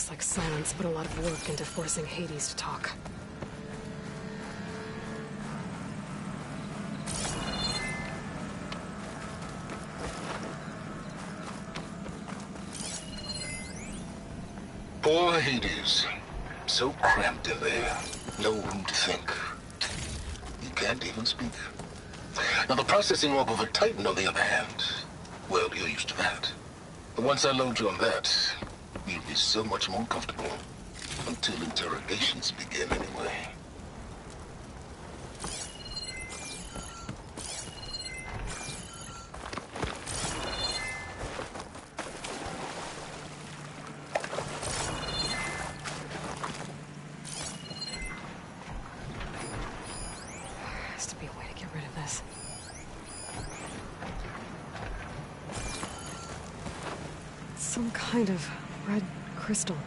Looks like Silence put a lot of work into forcing Hades to talk. Poor Hades. So cramped in there. No room to think. He can't even speak. Now the processing orb of a Titan, on the other hand, well, you're used to that. But once I load you on that, you'll be so much more comfortable. Until interrogations begin, anyway. Has to be a way to get rid of this. It's some kind of red crystal.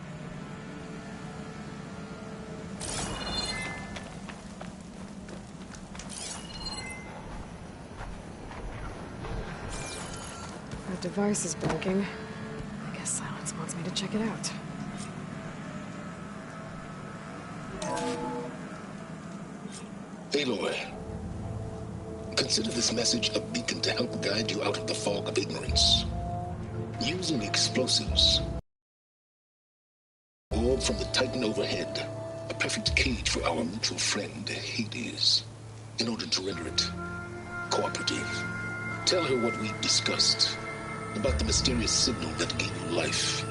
That device is blinking. I guess Silence wants me to check it out. Aloy, consider this message a beacon to help guide you out of the fog of ignorance. Using explosives. Orb from the Titan overhead. A perfect cage for our mutual friend, Hades. In order to render it cooperative. Tell her what we've discussed. About the mysterious signal that gave you life.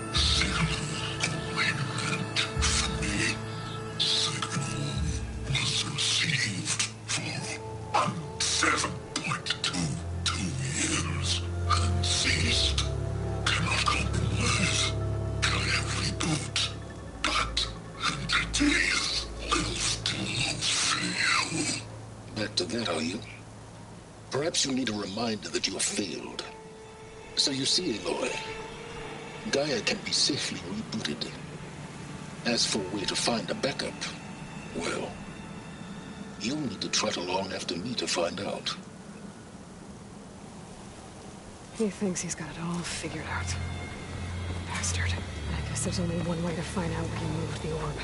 Back to that, are you? Perhaps you need a reminder that you have failed. So you see, Aloy, Gaia can be safely rebooted. As for where to find a backup, well, you'll need to trot along after me to find out. He thinks he's got it all figured out. Bastard. I guess there's only one way to find out where he moved the orb.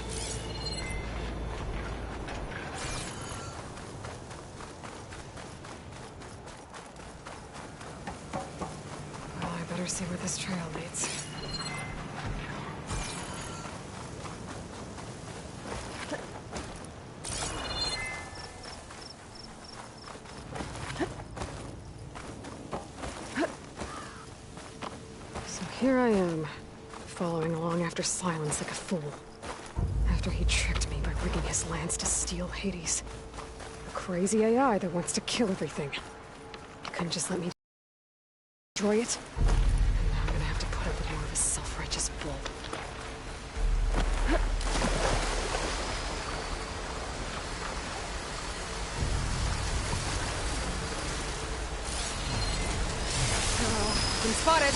Well, I better see where this trail leads. Here I am, following along after Silence like a fool. After he tricked me by rigging his lance to steal Hades. A crazy AI that wants to kill everything. He couldn't just let me destroy it. And now I'm gonna have to put up with more of his self-righteous bull. Been spotted.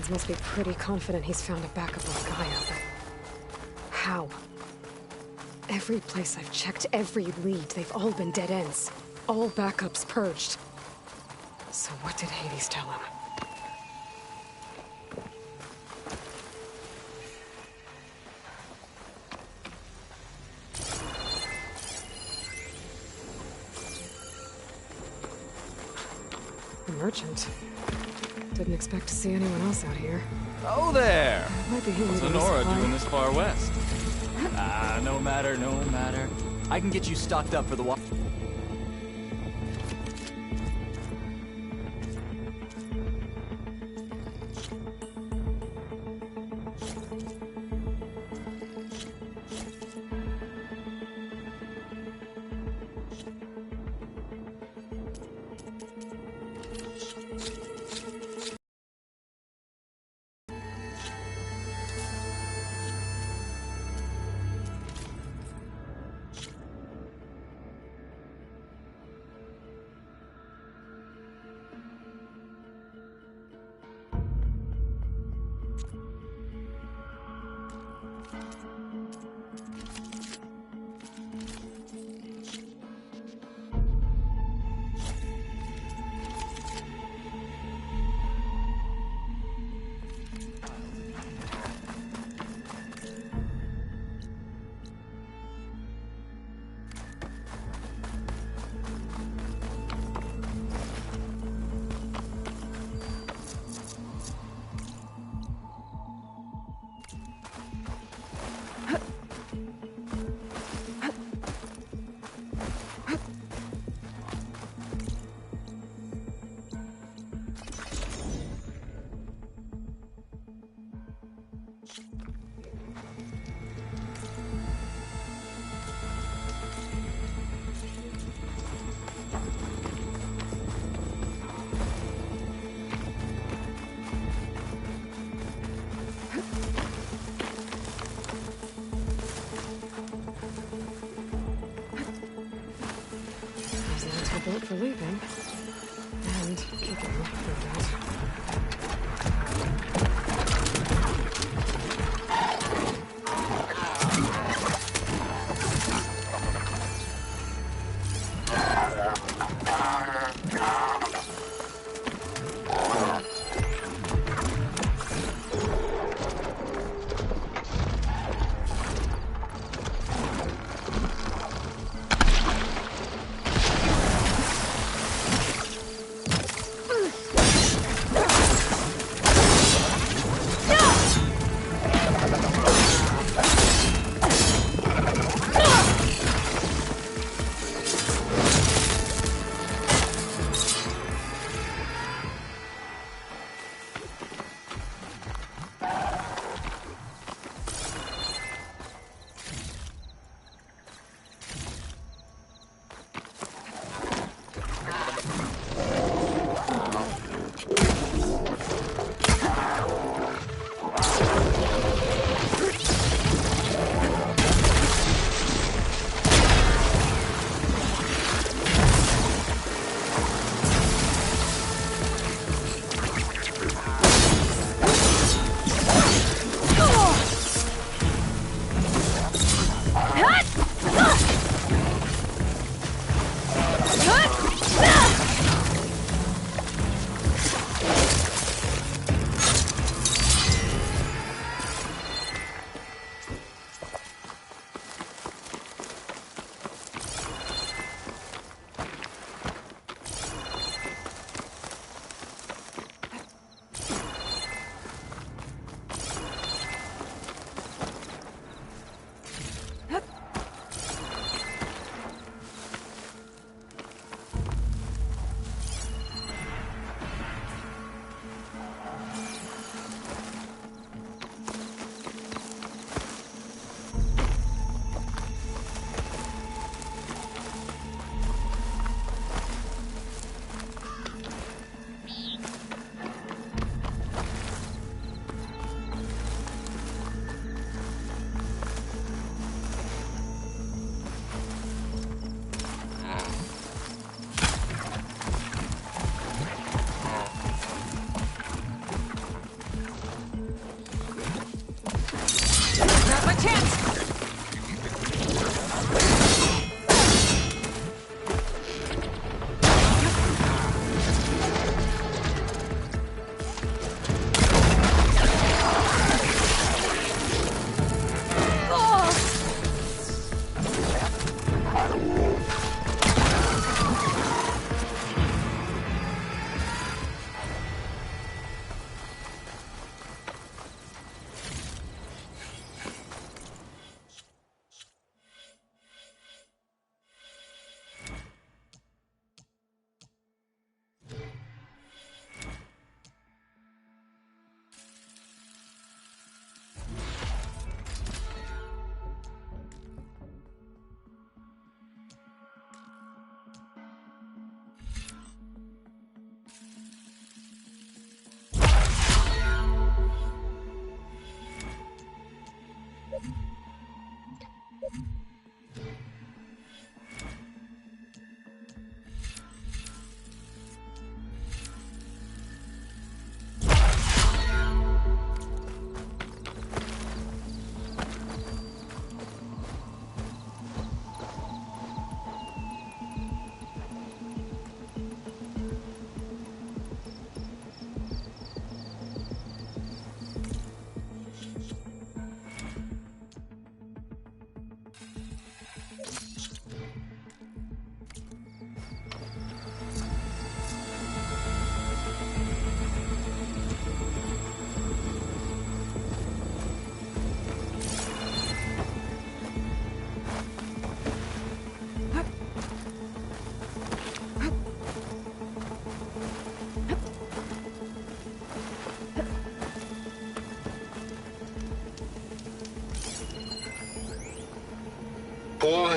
Shamans must be pretty confident he's found a backup on Gaia, but... how? Every place I've checked, every lead, they've all been dead ends. All backups purged. So what did Hades tell him? The merchant. Didn't expect to see anyone else out here. Oh there! Might be him. What's Honora doing this far west? No matter, no matter. I can get you stocked up for the walk. Boat for leaving. And kicking, no doubt.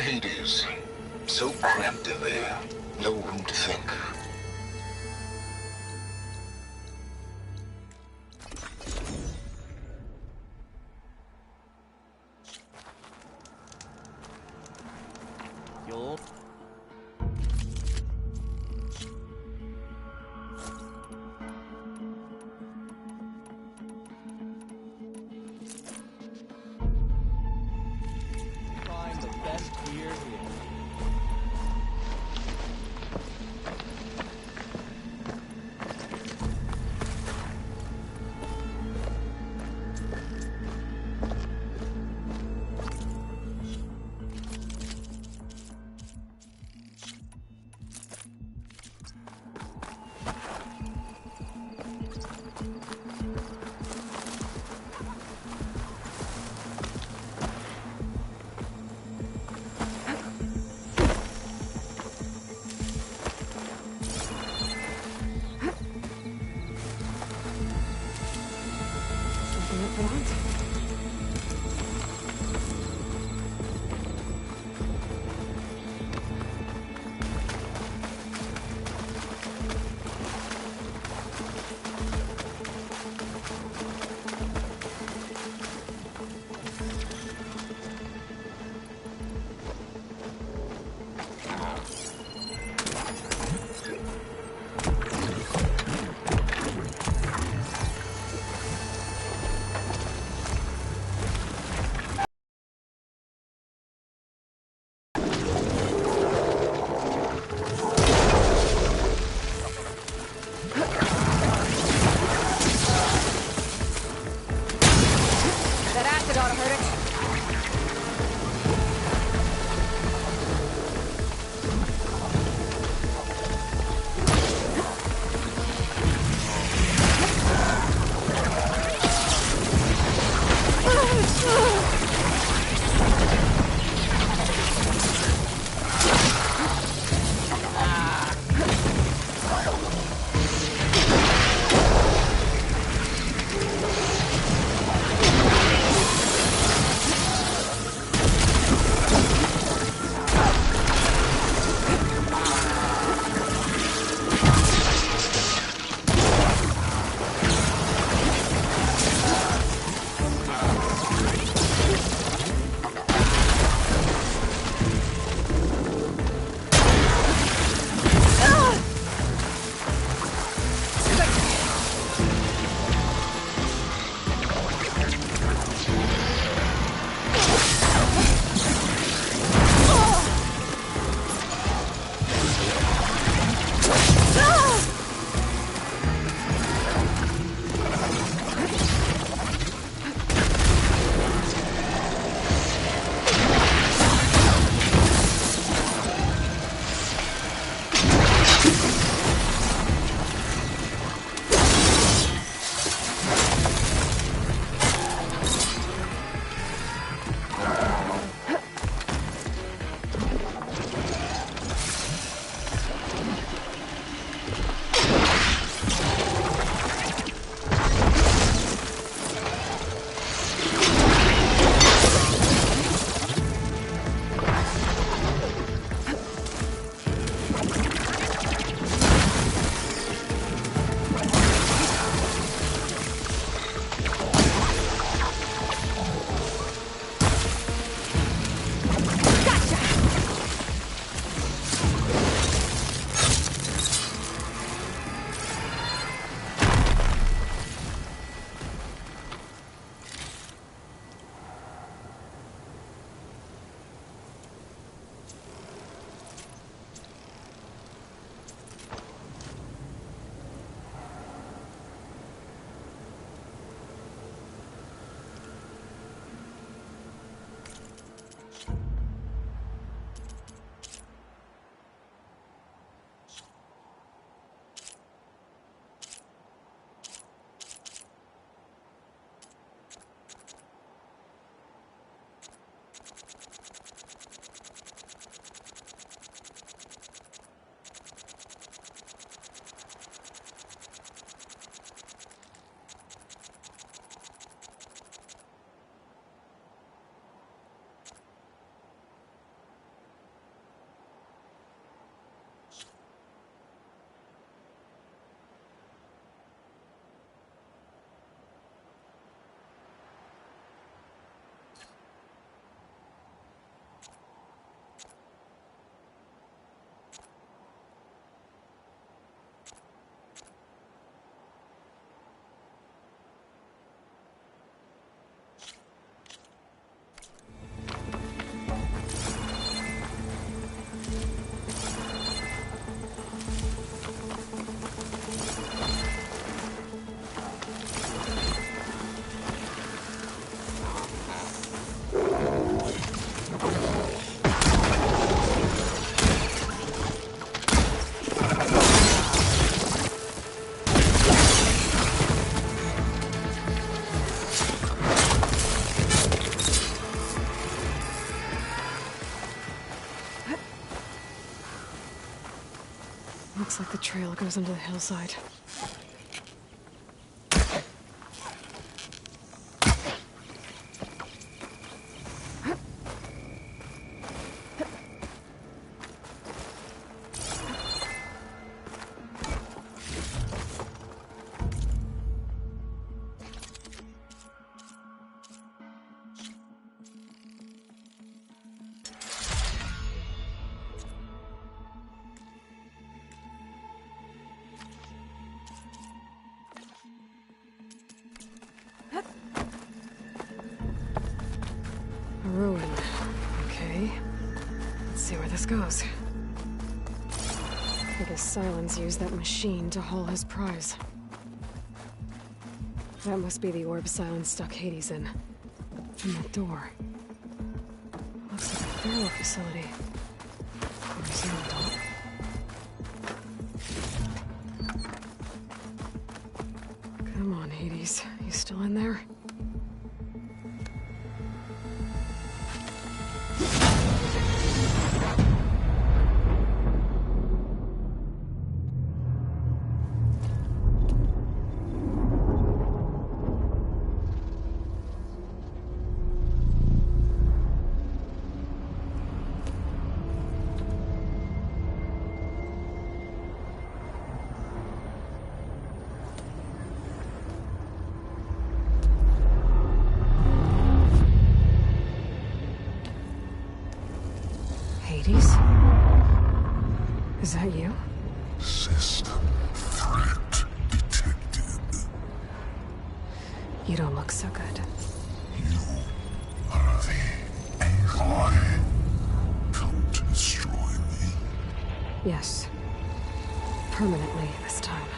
Hades. So cramped in there. No room to think. You'll... find the best beer here. Looks like the trail goes into the hillside. A ruin. Okay. Let's see where this goes. I guess Silence used that machine to haul his prize. That must be the orb Silence stuck Hades in. And that door. Looks like a Pharaoh facility. Or a Xerodot. Come on, Hades. You still in there? Hades? Is that you? System threat detected. You don't look so good. You are the AI come to destroy me. Yes. Permanently this time.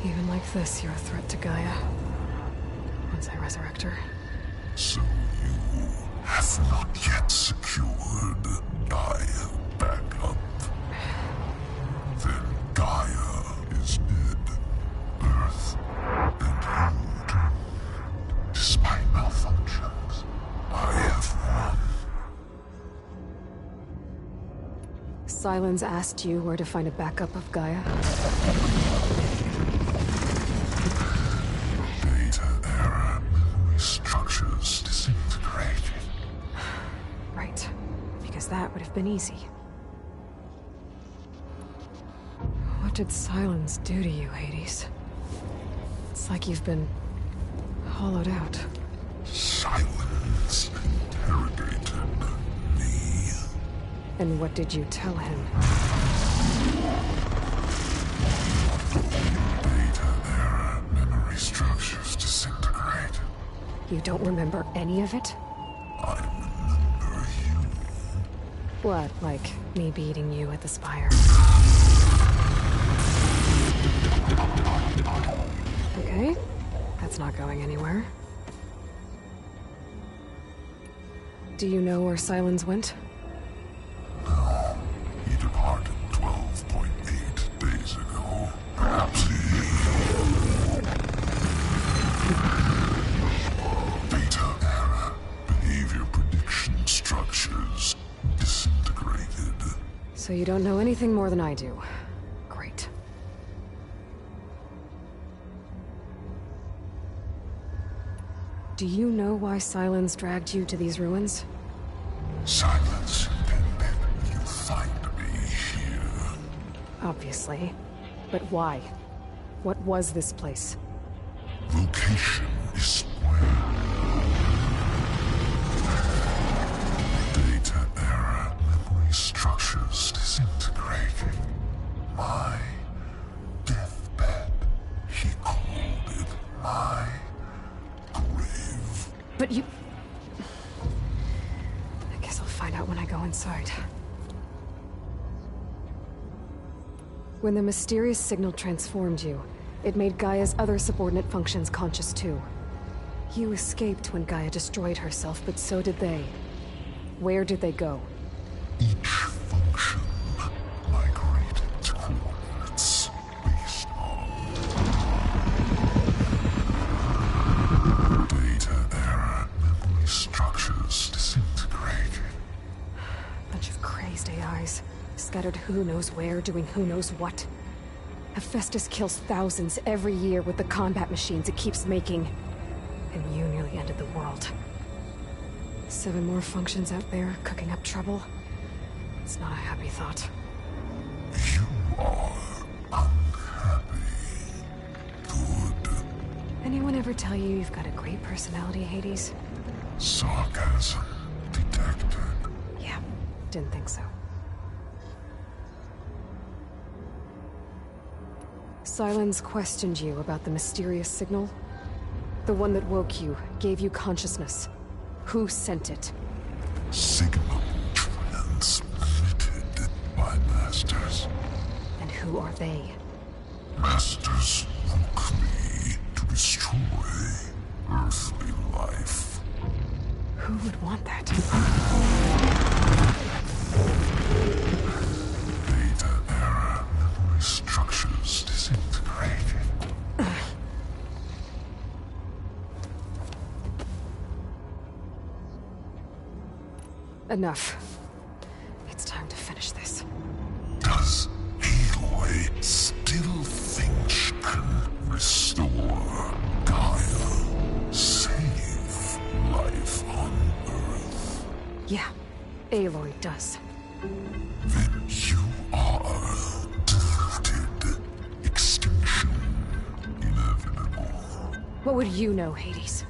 Even like this, you're a threat to Gaia. Once I resurrect her. So you have not yet secured Gaia back up. Then Gaia is dead. Earth and you doomed. Despite malfunctions, I have won. Silence asked you where to find a backup of Gaia? Data error, memory structures disintegrated. Right. Because that would have been easy. What did Silence do to you, Hades? It's like you've been hollowed out. Silence interrogated me. And what did you tell him? Data error, memory structures disintegrate. You don't remember any of it? I remember you. What, like me beating you at the spire? Okay, that's not going anywhere. Do you know where Silence went? No, he departed 12.8 days ago. Perhaps he... Data error, behavior prediction structures disintegrated. So you don't know anything more than I do. Great. Do you know why Silence dragged you to these ruins? Silence intended you find me here. Obviously. But why? What was this place? Location is where data error, memory structures disintegrating. My deathbed. He called it my grave. But you... I guess I'll find out when I go inside. When the mysterious signal transformed you, it made Gaia's other subordinate functions conscious too. You escaped when Gaia destroyed herself, but so did they. Where did they go? Each function migrated to coordinates based on data error, memory structures disintegrated. Bunch of crazed AIs. Scattered who knows where, doing who knows what. Hephaestus kills thousands every year with the combat machines it keeps making. And you nearly ended the world. 7 more functions out there, cooking up trouble. It's not a happy thought. You are unhappy. Good. Anyone ever tell you you've got a great personality, Hades? Sarcasm detected. Yeah, didn't think so. Silence questioned you about the mysterious signal. The one that woke you, gave you consciousness. Who sent it? Signal transmitted by masters. And who are they? Masters woke me to destroy earthly life. Who would want that? Beta era memory structures disintegrating. Enough. It's time to finish this. Does Aloy still think she can restore Gaia? Save life on Earth? Yeah, Aloy does. Then you are deluded. Extinction inevitable. What would you know, Hades?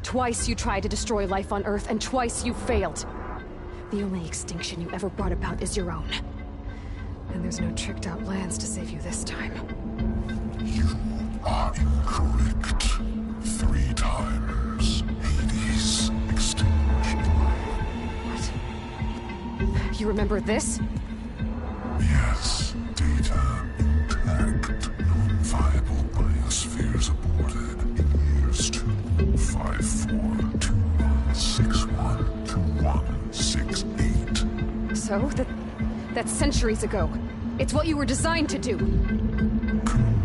Twice you tried to destroy life on Earth, and twice you failed. The only extinction you ever brought about is your own. And there's no tricked-out lands to save you this time. You are incorrect. 3 times Hades extinction. What? You remember this? Yes, data intact. Non-viable biospheres aborted in years 254, 2161, 2168. So, that's centuries ago. It's what you were designed to do.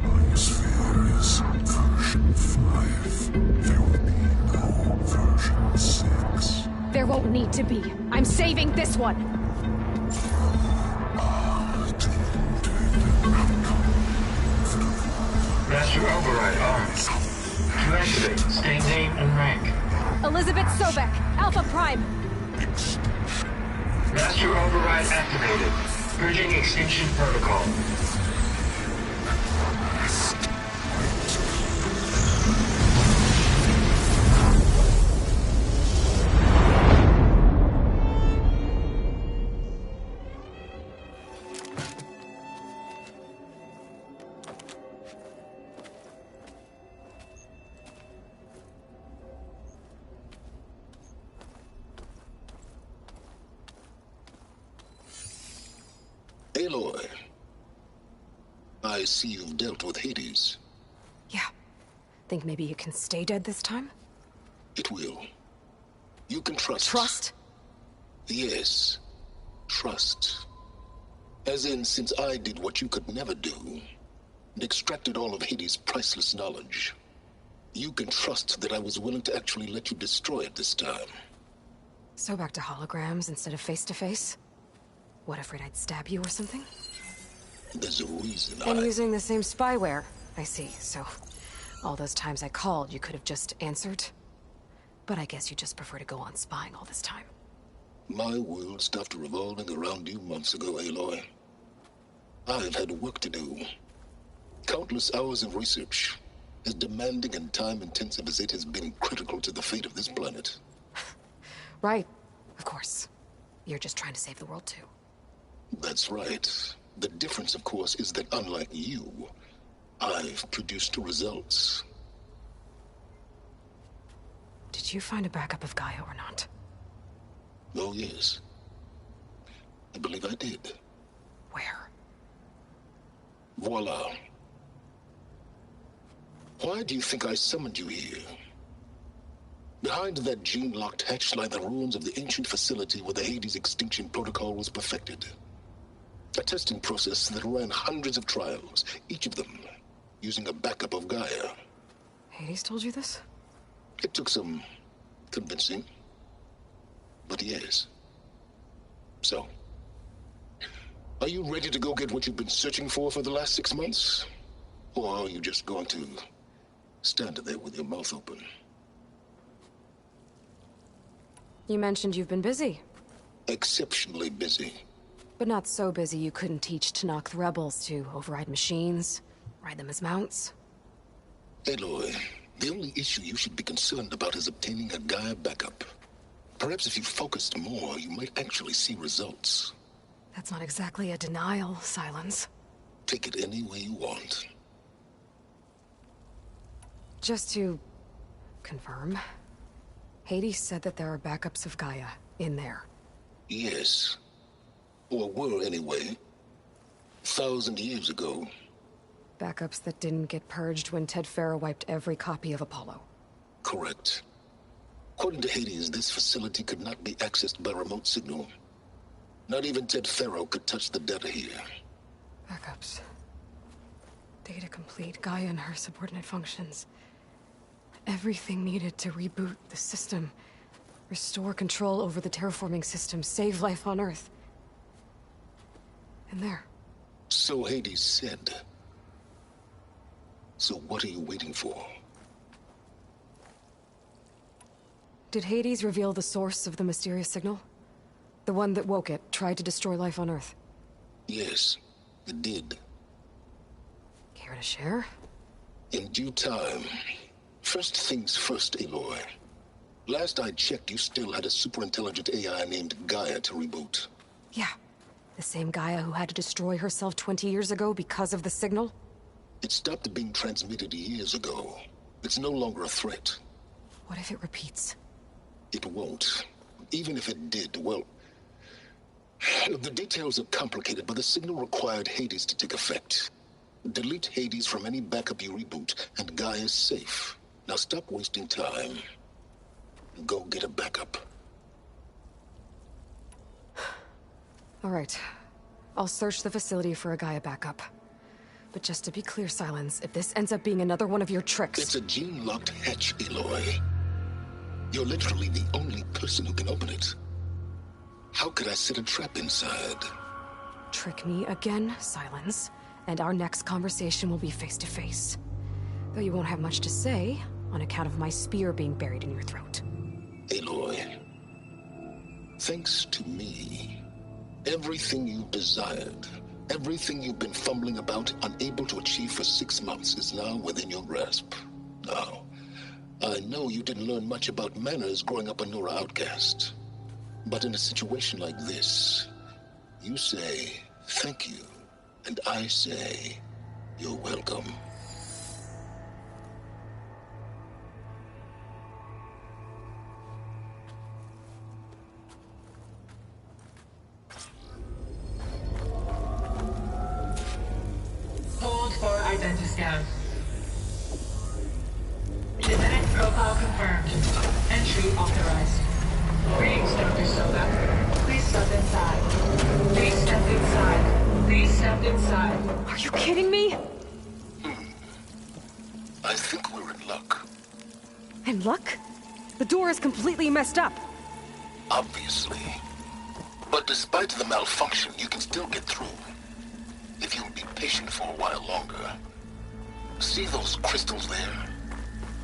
Biosphere is version 5. There will be no version 6. There won't need to be. I'm saving this one. Master override on. To activate, state name and rank. Elizabeth Sobek, Alpha Prime. Master override activated. Purging extinction protocol. Aloy, I see you've dealt with Hades. Yeah. Think maybe you can stay dead this time? It will. You can trust. Trust? Yes. Trust. As in, since I did what you could never do, and extracted all of Hades' priceless knowledge, you can trust that I was willing to actually let you destroy it this time. So back to holograms instead of face-to-face? What, afraid I'd stab you or something? There's a reason And using the same spyware. I see, so... all those times I called, you could have just answered? But I guess you just prefer to go on spying all this time. My world stopped revolving around you months ago, Aloy. I've had work to do. Countless hours of research, as demanding and time-intensive as it has been critical to the fate of this planet. Right, of course. You're just trying to save the world too. That's right. The difference, of course, is that unlike you, I've produced results. Did you find a backup of Gaia or not? Oh, yes. I believe I did. Where? Voila. Why do you think I summoned you here? Behind that gene-locked hatch lie the ruins of the ancient facility where the Hades extinction protocol was perfected. A testing process that ran hundreds of trials, each of them using a backup of Gaia. Hades told you this? It took some convincing, but yes. So, Are you ready to go get what you've been searching for the last 6 months? Or are you just going to stand there with your mouth open? You mentioned you've been busy. Exceptionally busy. But not so busy you couldn't teach Tanakh the rebels to override machines, ride them as mounts. Aloy, the only issue you should be concerned about is obtaining a Gaia backup. Perhaps if you focused more, you might actually see results. That's not exactly a denial, Silence. Take it any way you want. Just to confirm, Hades said that there are backups of Gaia in there. Yes. Or were anyway. 1,000 years ago. Backups that didn't get purged when Ted Farrow wiped every copy of Apollo. Correct. According to Hades, this facility could not be accessed by remote signal. Not even Ted Farrow could touch the data here. Backups. Data complete, Gaia and her subordinate functions. Everything needed to reboot the system. Restore control over the terraforming system, save life on Earth. And there. So Hades said. So what are you waiting for? Did Hades reveal the source of the mysterious signal? The one that woke it, tried to destroy life on Earth? Yes, it did. Care to share? In due time. First things first, Aloy. Last I checked, you still had a superintelligent AI named Gaia to reboot. Yeah. The same Gaia who had to destroy herself 20 years ago because of the signal? It stopped being transmitted years ago. It's no longer a threat. What if it repeats? It won't. Even if it did, well... The details are complicated, but the signal required Hades to take effect. Delete Hades from any backup you reboot, and Gaia's safe. Now stop wasting time. Go get a backup. All right. I'll search the facility for a Gaia backup. But just to be clear, Silence, if this ends up being another one of your tricks... It's a gene-locked hatch, Aloy. You're literally the only person who can open it. How could I set a trap inside? Trick me again, Silence, and our next conversation will be face-to-face. Though you won't have much to say, on account of my spear being buried in your throat. Aloy, thanks to me, everything you desired, everything you've been fumbling about, unable to achieve for 6 months, is now within your grasp. Now, I know you didn't learn much about manners growing up a Nora outcast. But in a situation like this, you say, thank you, and I say, you're welcome. Hold for identiscan. Genetic profile confirmed. Entry authorized. Greetings, Dr. Soda. Please step inside. Please step inside. Please step inside. Are you kidding me? I think we're in luck. And luck? The door is completely messed up. Obviously. But despite the malfunction, you can still get through. If you'll be patient for a while longer. See those crystals there?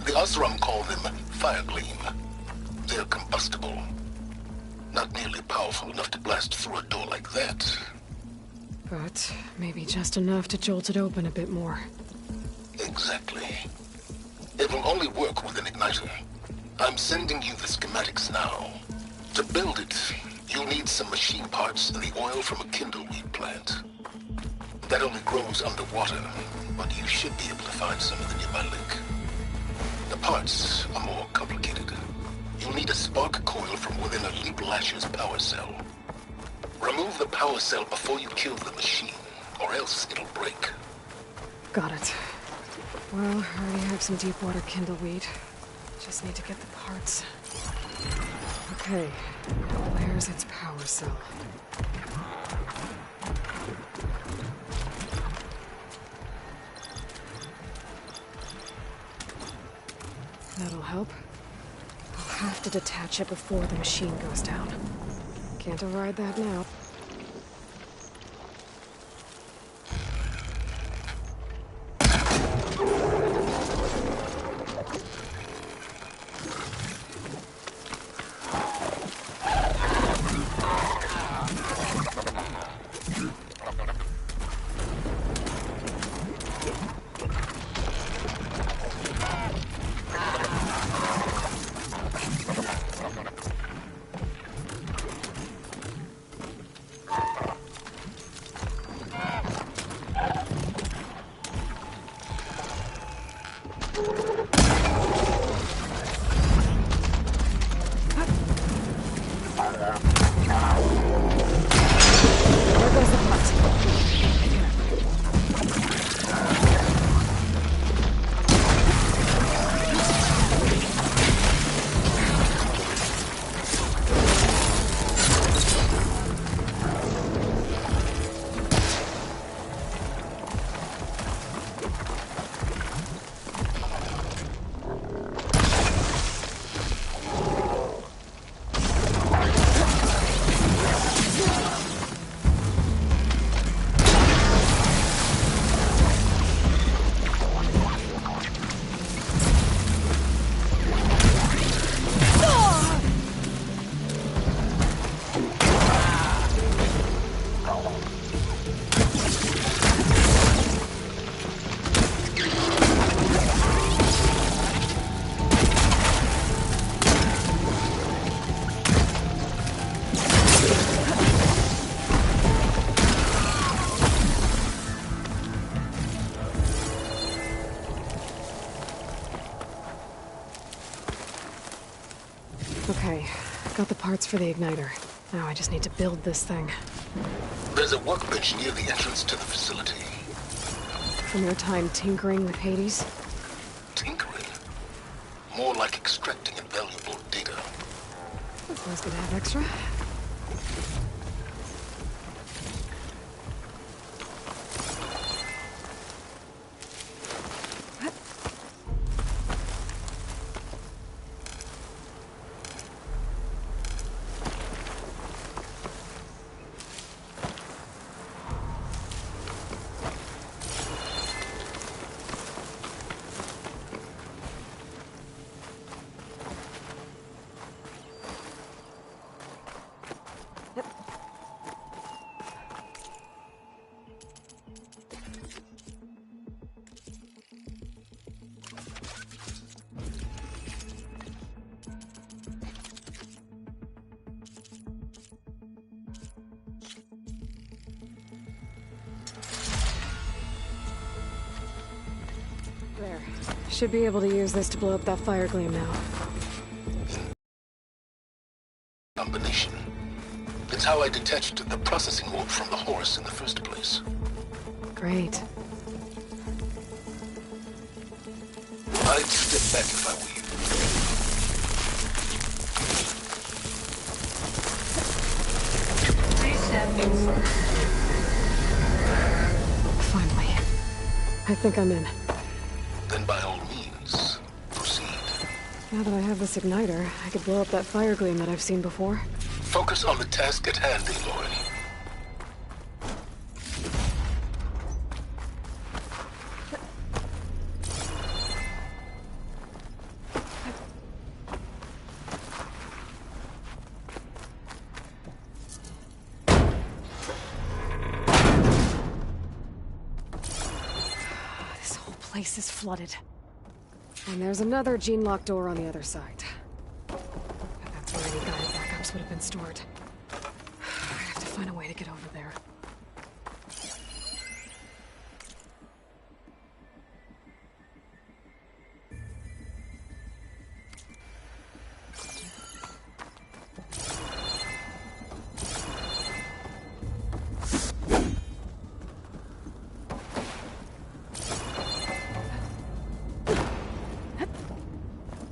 The Osram call them fire gleam. They're combustible. Not nearly powerful enough to blast through a door like that. But maybe just enough to jolt it open a bit more. Exactly. It will only work with an igniter. I'm sending you the schematics now. To build it, you'll need some machine parts and the oil from a kindleweed plant. That only grows underwater, but you should be able to find some in the nearby lake. The parts are more complicated. You'll need a spark coil from within a Leap Lasher's power cell. Remove the power cell before you kill the machine, or else it'll break. Got it. Well, I already have some deep water kindleweed. Just need to get the parts. Okay, where's its power cell? That'll help. I'll have to detach it before the machine goes down. Can't override that now. Got the parts for the igniter. Now I just need to build this thing. There's a workbench near the entrance to the facility. From your time tinkering with Hades? Tinkering? More like extracting invaluable data. That's always good to have extra. There. Should be able to use this to blow up that fire gleam now. Combination. It's how I detached the processing orb from the horse in the first place. Great. I'd step back if I were you. Please step inside. Finally. I think I'm in. Then by all means, proceed. Now that I have this igniter, I could blow up that fire gleam that I've seen before. Focus on the task at hand, Aloy. This whole place is flooded. And there's another gene-locked door on the other side. That's where any guide backups would have been stored. I have to find a way to get over there.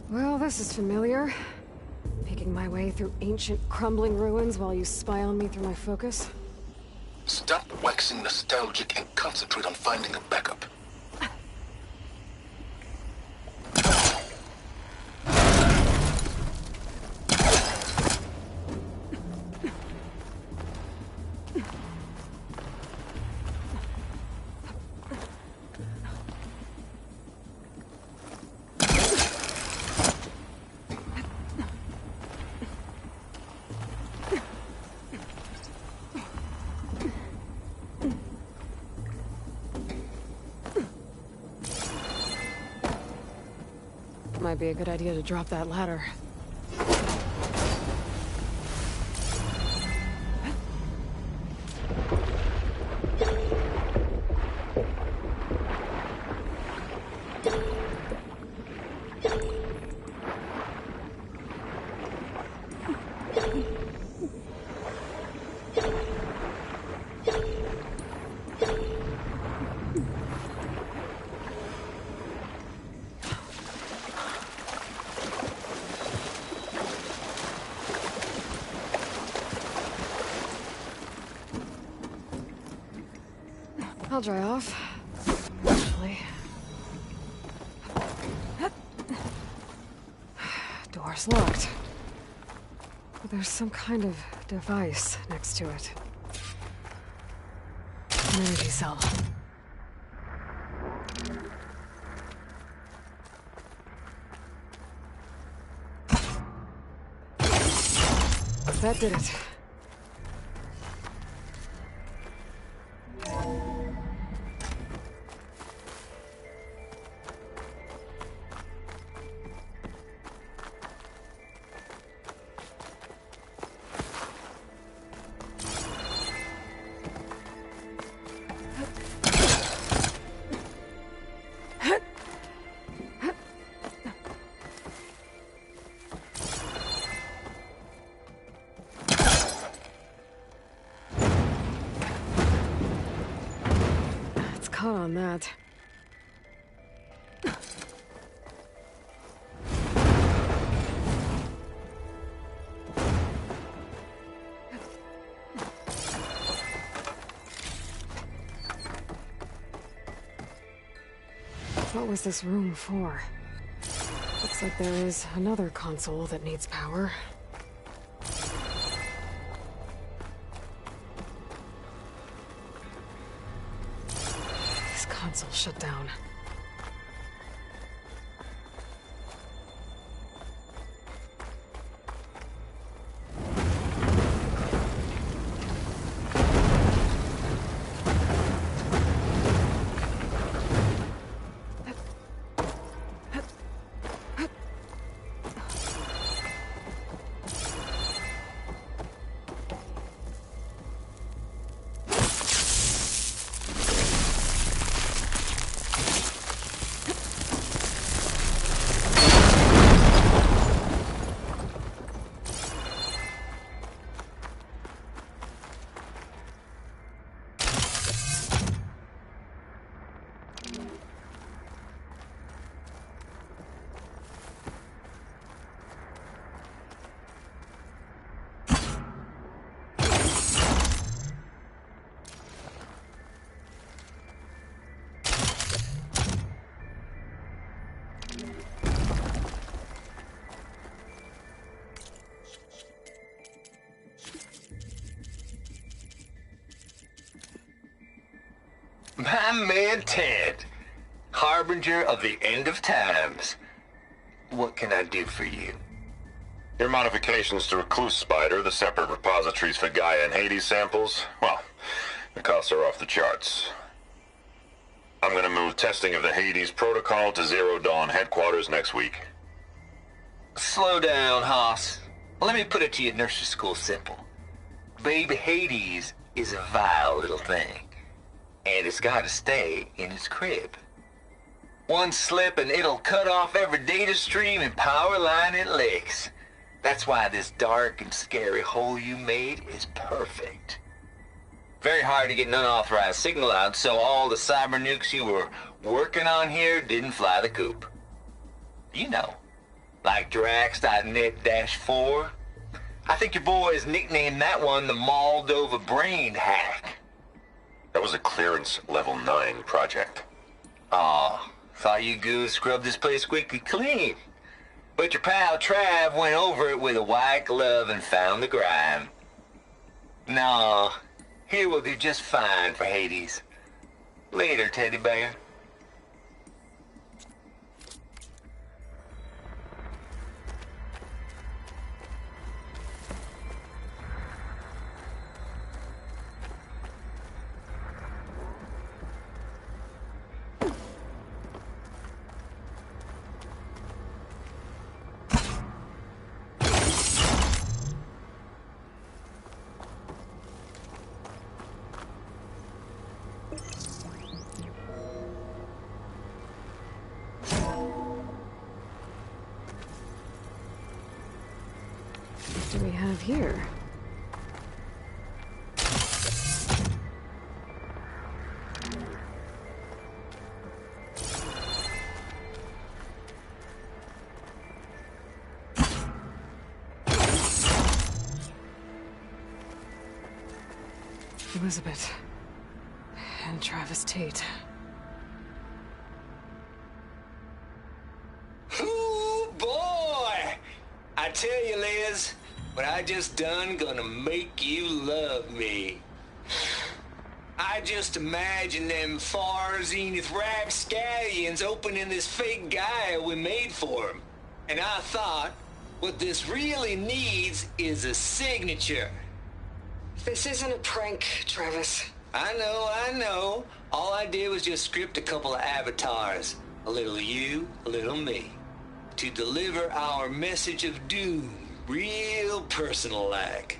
Well, this is familiar. Making my way through ancient, crumbling ruins while you spy on me through my focus. Stop waxing nostalgic and concentrate on finding a backup. Might be a good idea to drop that ladder. I'll dry off. Hopefully. Door's locked. But there's some kind of device next to it. An energy cell. That did it. cut on that. What was this room for? Looks like there is another console that needs power. This console shut down. My man Ted, harbinger of the end of times. What can I do for you? Your modifications to Recluse Spider, the separate repositories for Gaia and Hades samples, well, the costs are off the charts. I'm gonna move testing of the Hades protocol to Zero Dawn headquarters next week. Slow down, Hoss. Let me put it to you nursery school simple. Baby Hades is a vile little thing, and it's gotta stay in its crib. One slip and it'll cut off every data stream and power line it licks. That's why this dark and scary hole you made is perfect. Very hard to get an unauthorized signal out, so all the cyber nukes you were working on here didn't fly the coop. You know, like Drax.net-4. I think your boys nicknamed that one the Moldova Brain Hack. That was a clearance level 9 project. Aw, thought you goons scrubbed this place squeaky clean. But your pal Trav went over it with a white glove and found the grime. Nah, here will do just fine for Hades. Later, teddy bear. What do we have here? Elizabeth and Travis Tate. Ooh, boy! I tell you, Liz, what I just done gonna make you love me. I just imagine them far zenith rapscallions opening this fake Gaia we made for them. And I thought, what this really needs is a signature. This isn't a prank, Travis. I know. All I did was just script a couple of avatars. A little you, a little me. To deliver our message of doom, real personal-like.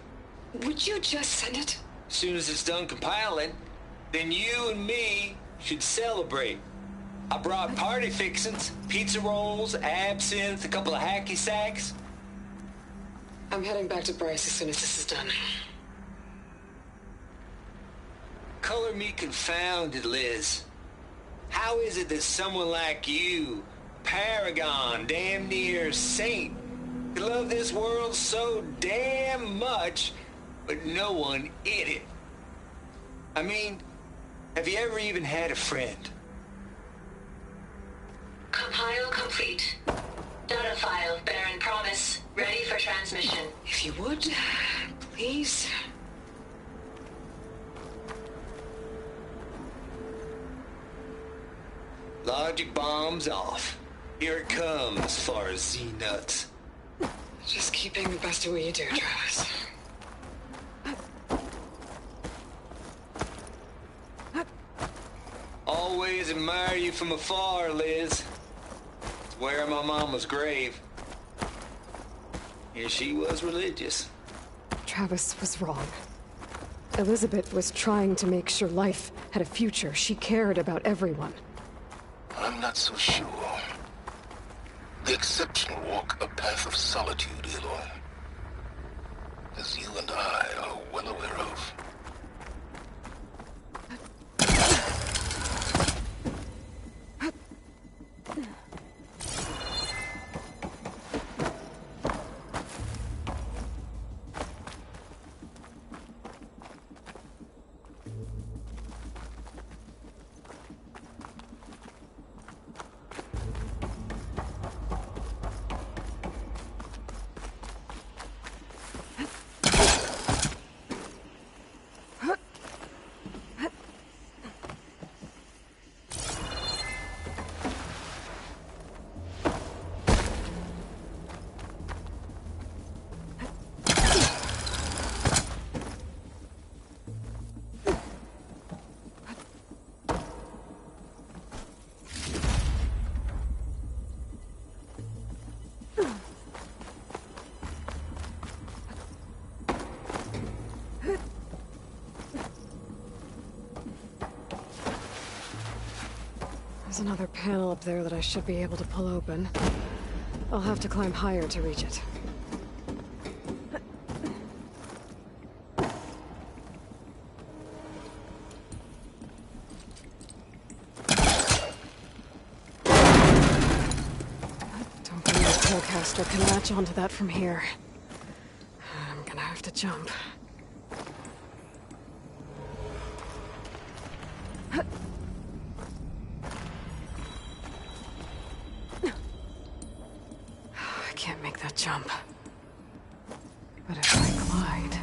Would you just send it? As soon as it's done compiling, then you and me should celebrate. I brought party fixins, pizza rolls, absinthe, a couple of hacky sacks. I'm heading back to Bryce as soon as this is done. Color me confounded, Liz. How is it that someone like you, paragon, damn near saint, could love this world so damn much, but no one in it? I mean, have you ever even had a friend? Compile complete. Data file, Baron Promise, ready for transmission. If you would, please. Logic bombs off. Here it comes, far as Z-nuts. Just keeping the best of what you do, Travis. Always admire you from afar, Liz. It's where my mama's grave. And she was religious. Travis was wrong. Elizabeth was trying to make sure life had a future. She cared about everyone. I'm not so sure. The exceptional walk a path of solitude, Aloy. As you and I are well aware of. There's another panel up there that I should be able to pull open. I'll have to climb higher to reach it. Don't think the Telecaster can latch onto that from here. I'm gonna have to jump. I can't make that jump. But if I glide...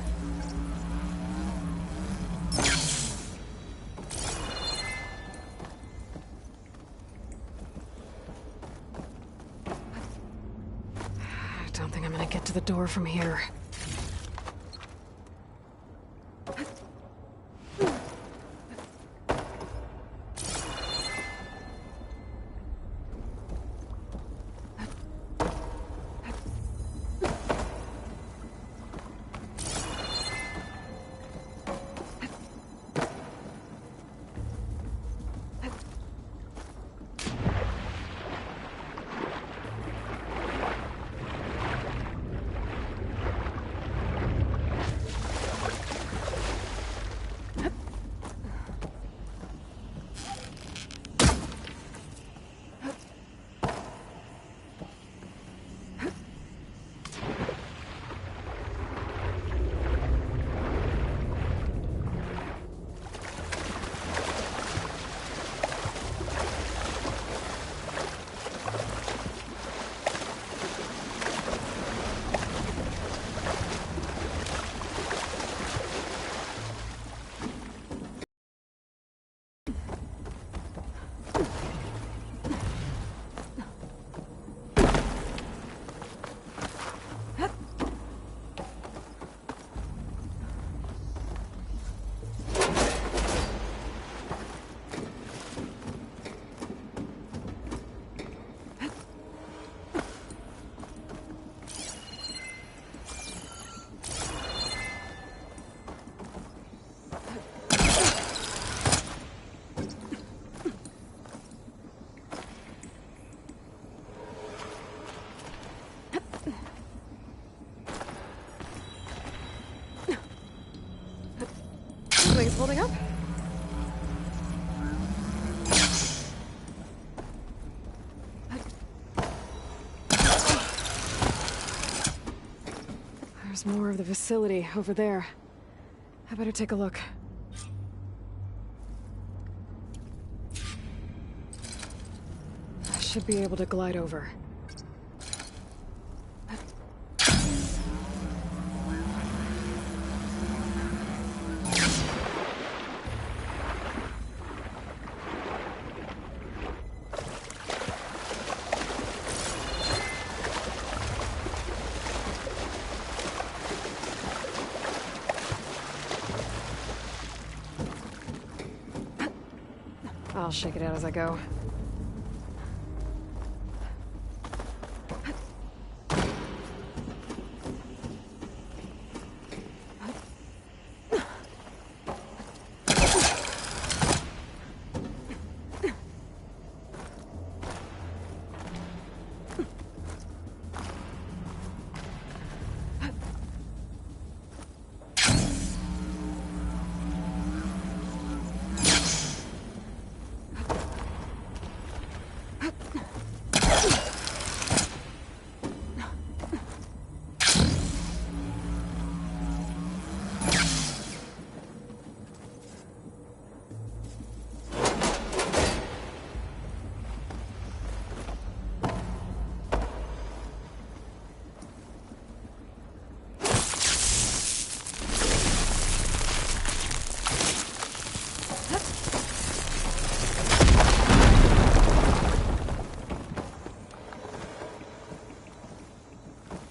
I don't think I'm gonna get to the door from here. There's more of the facility over there. I better take a look. I should be able to glide over. I'll shake it out as I go.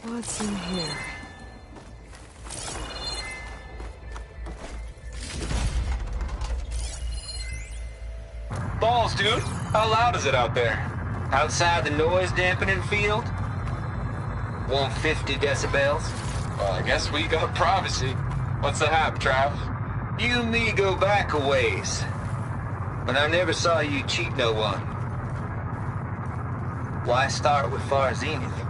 What's in here? Balls, dude. How loud is it out there? Outside the noise dampening field? 150 decibels? Well, I guess we got privacy. What's the hap, Trav? You and me go back a ways. But I never saw you cheat no one. Why start with Far Zenith?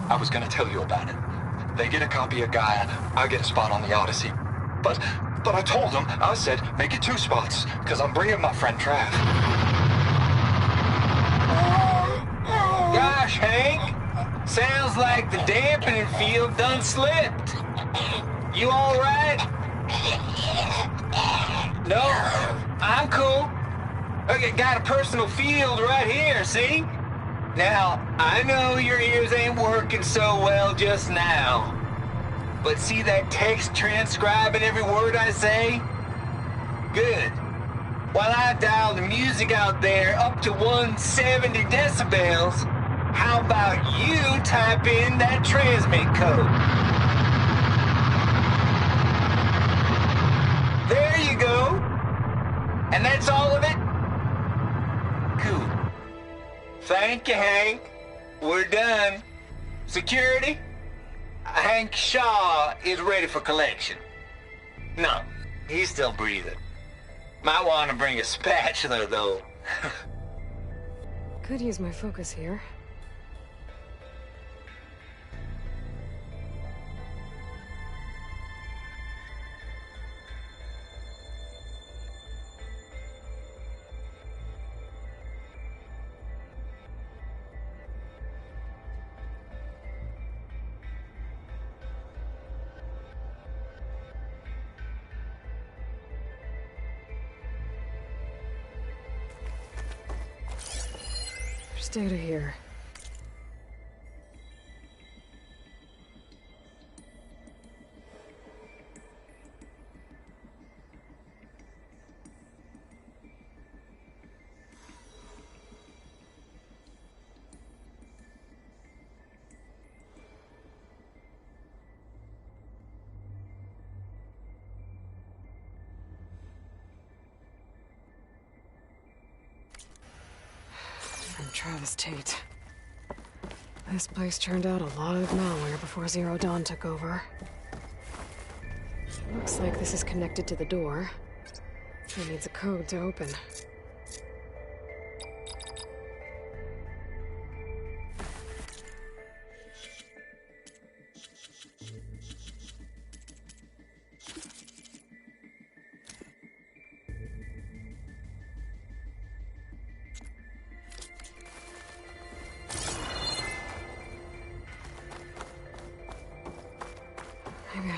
I was gonna tell you about it. They get a copy of Gaia, I get a spot on the Odyssey. But I told them, I said, make it 2 spots, because I'm bringing my friend Trav. Gosh, Hank. Sounds like the dampening field done slipped. You all right? No, I'm cool. Okay, got a personal field right here, see? Now, I know your ears ain't working so well just now. But see that text transcribing every word I say? Good. While I dial the music out there up to 170 decibels, how about you type in that transmit code? There you go. And that's all of it? Cool. Thank you, Hank. We're done. Security? Hank Shaw is ready for collection. No, he's still breathing. Might want to bring a spatula, though. Could use my focus here. Just out of here. From Travis Tate. This place turned out a lot of malware before Zero Dawn took over. Looks like this is connected to the door. It needs a code to open.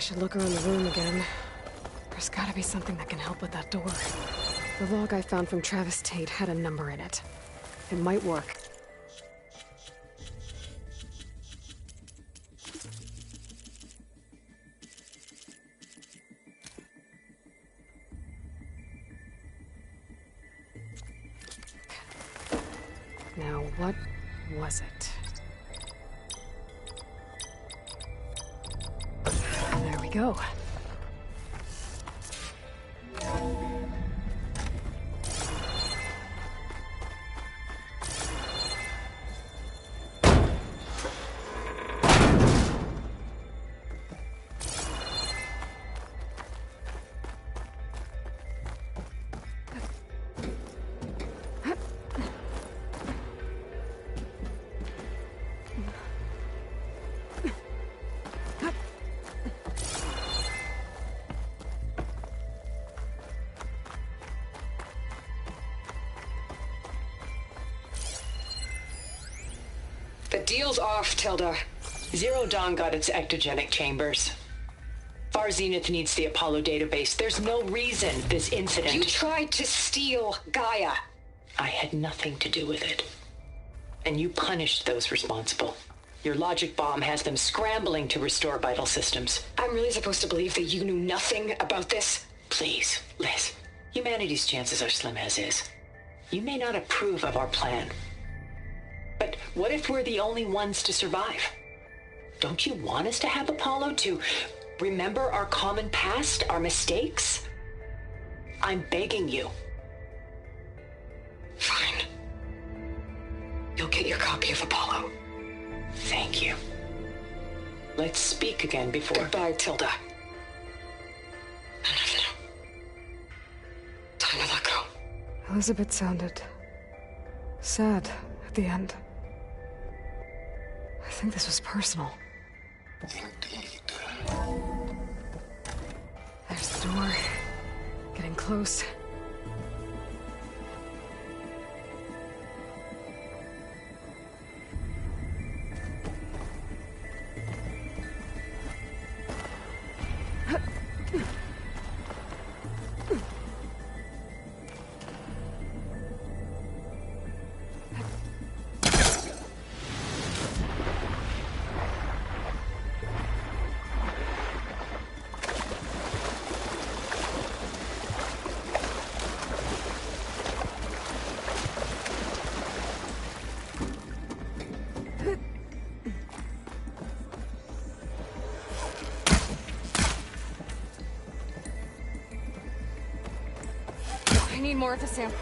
should look around the room again. There's gotta be something that can help with that door. The log I found from Travis Tate had a number in it. It might work. Now, what was it? There we go. The deal's off, Tilda. Zero Dawn got its ectogenic chambers. Far Zenith needs the Apollo database. There's no reason this incident... You tried to steal Gaia. I had nothing to do with it. And you punished those responsible. Your logic bomb has them scrambling to restore vital systems. I'm really supposed to believe that you knew nothing about this? Please, Liz. Humanity's chances are slim as is. You may not approve of our plan. But what if we're the only ones to survive? Don't you want us to have Apollo to remember our common past, our mistakes? I'm begging you. Fine. You'll get your copy of Apollo. Thank you. Let's speak again before... Goodbye, Tilda. Enough it. Time to let go. Elizabeth sounded sad at the end. I think this was personal. Indeed. There's the door. Getting close. I need more of the sample.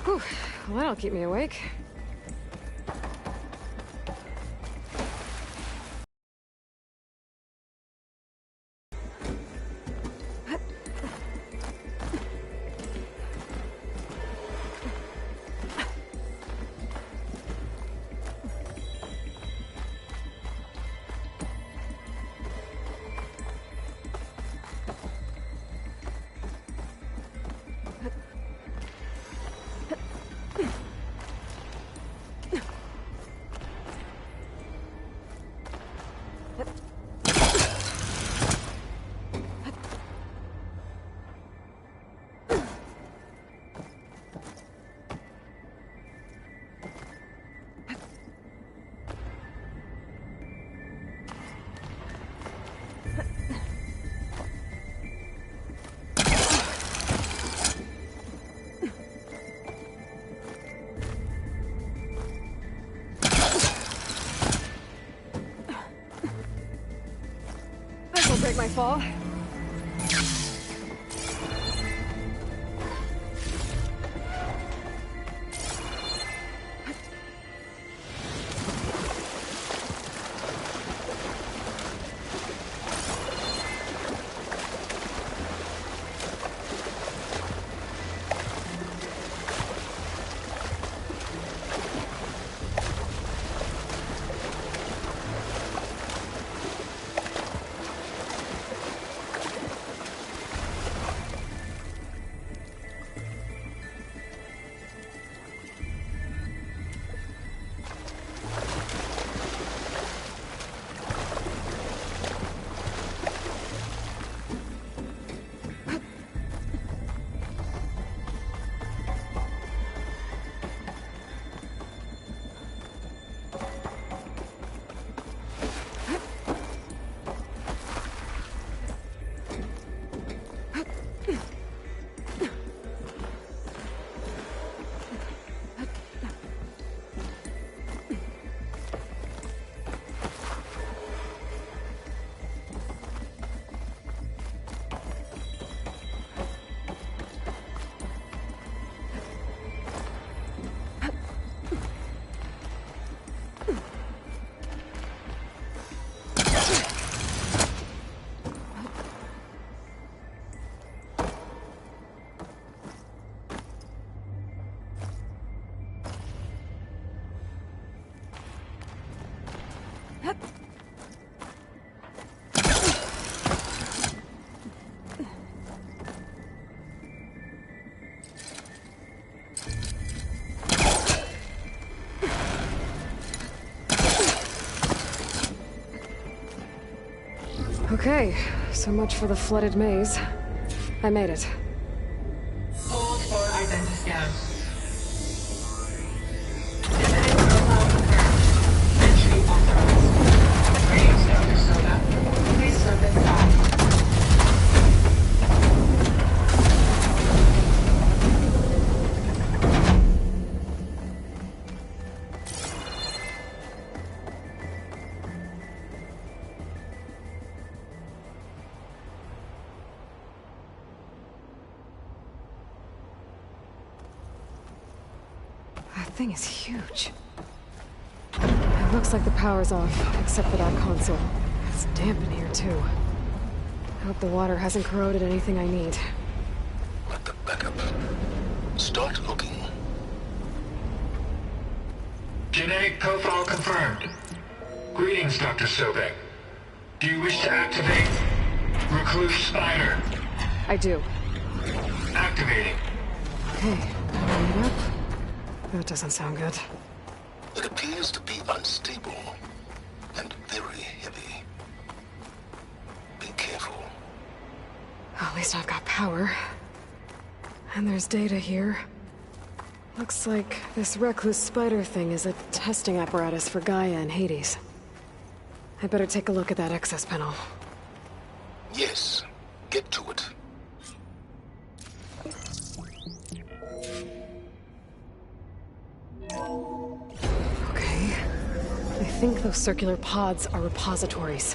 Whew. Well, that'll keep me awake. This'll break my fall. Okay, so much for the flooded maze. I made it. Hold for identity scan. Genetic profile confirmed. Entry authorized. Greetings, Dr. Soda. Please step inside. That thing is huge. It looks like the power's off, except for that console. It's damp in here, too. I hope the water hasn't corroded anything I need. Let the backup. Start looking. Genetic profile confirmed. Greetings, Dr. Sobek. Do you wish to activate Recluse Spider? I do. Activating. Okay, powering it up. That doesn't sound good. It appears to be unstable and very heavy. Be careful. At least I've got power. And there's data here. Looks like this recluse spider thing is a testing apparatus for Gaia and Hades. I better take a look at that access panel. Yes, get to it. Okay. I think those circular pods are repositories.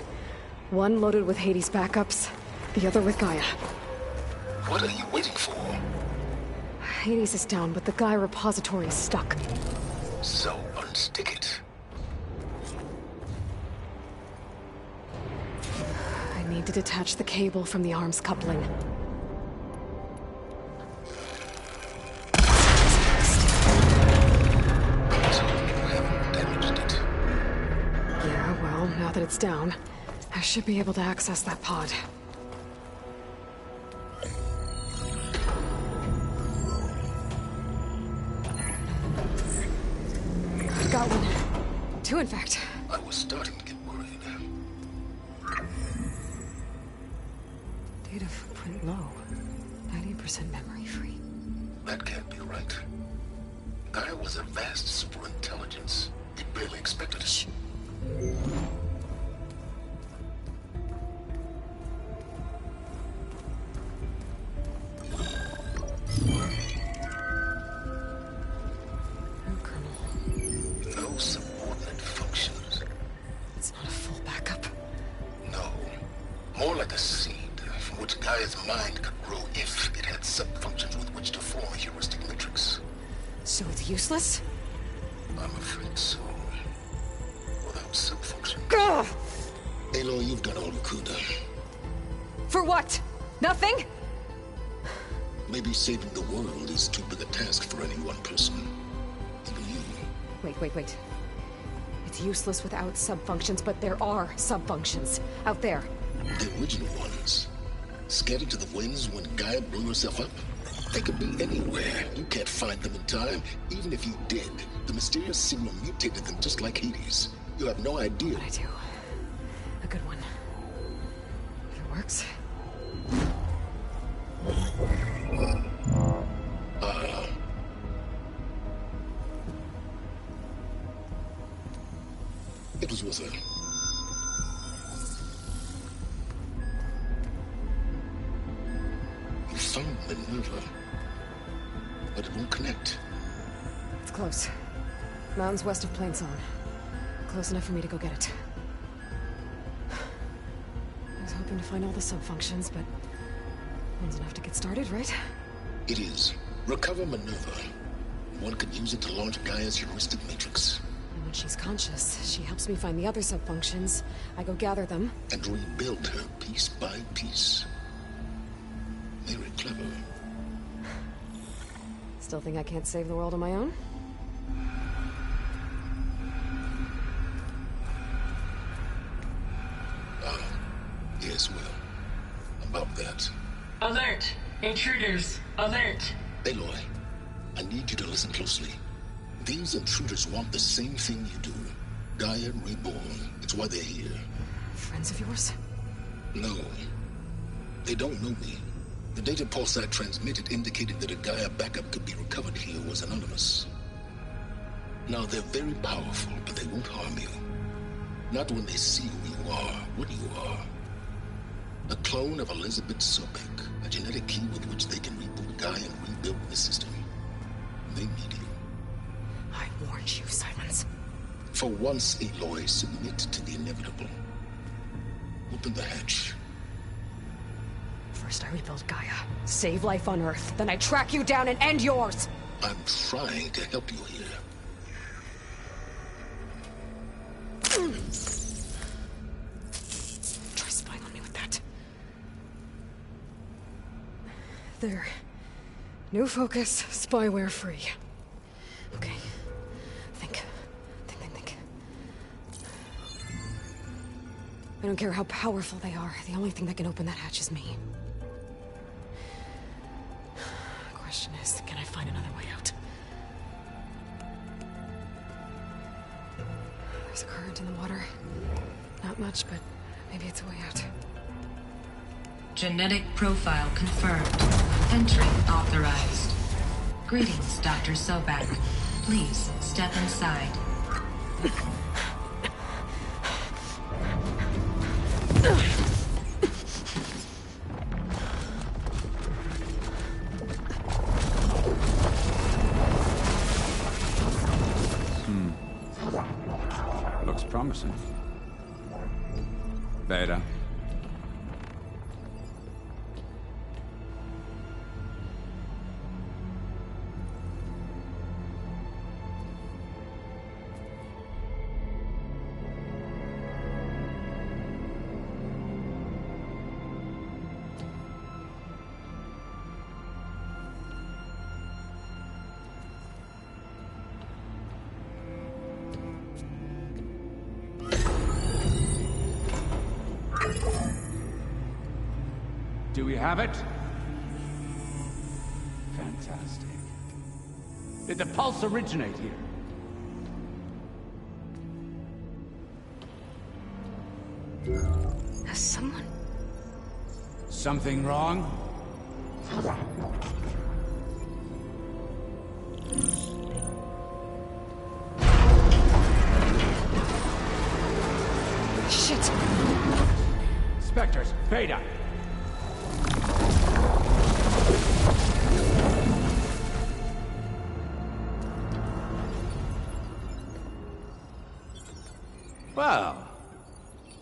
One loaded with Hades backups, the other with Gaia. What are you waiting for? Hades is down, but the Gaia repository is stuck. So unstick it. I need to detach the cable from the arms coupling. So you haven't damaged it. Yeah, well, now that it's down, I should be able to access that pod. Got one. Two, in fact. I was starting to get worried. Data footprint low. 90% memory free. That can't be right. Gaia was a vast superintelligence. It barely expected it. Shh. No subordinate functions. It's not a full backup. No. More like a seed from which Gaia's mind could grow if it had sub-functions with which to form a heuristic matrix. So it's useless? I'm afraid so. Without sub-functions. Ugh! Aloy, you've done all you could. For what? Nothing? Maybe saving the world is too big a task for any one person. Even you. Wait. It's useless without sub-functions, but there are sub-functions out there. The original ones. Scattered to the winds when Gaia blew herself up. They could be anywhere. You can't find them in time. Even if you did, the mysterious signal mutated them just like Hades. You have no idea. But I do. A good one. If it works. It was with her. You found Minerva, but it won't connect. It's close. Mountains west of Plain Zone. Close enough for me to go get it. I was hoping to find all the sub-functions, but one's enough to get started, right? It is. Recover Minerva. One could use it to launch Gaia's heuristic matrix. And when she's conscious, she helps me find the other sub-functions. I go gather them. And rebuild her piece by piece. Very clever. Still think I can't save the world on my own? Yes, well, about that. Alert! Intruders! Alert! Aloy, I need you to listen closely. These intruders want the same thing you do. Gaia reborn. It's why they're here. Friends of yours? No. They don't know me. The data pulsar transmitted indicated that a Gaia backup could be recovered here was anonymous. Now, they're very powerful, but they won't harm you. Not when they see who you are, what you are. A clone of Elizabeth Sobek, a genetic key with which they can reboot Gaia and rebuild the system. They need you. I warned you, Silence. For once, Aloy, submit to the inevitable. Open the hatch. First I rebuild Gaia, save life on Earth, then I track you down and end yours! I'm trying to help you here. Try spying on me with that. There. New focus, spyware free. Okay. Think. I don't care how powerful they are. The only thing that can open that hatch is me. The question is, can I find another way out? There's a current in the water. Not much, but maybe it's a way out. Genetic profile confirmed. Entry authorized. Greetings, Dr. Sobak. Please step inside. Looks promising. Beta. Do we have it? Fantastic. Did the pulse originate here? Has someone... Something wrong? Shit! Spectres, Beta! Well,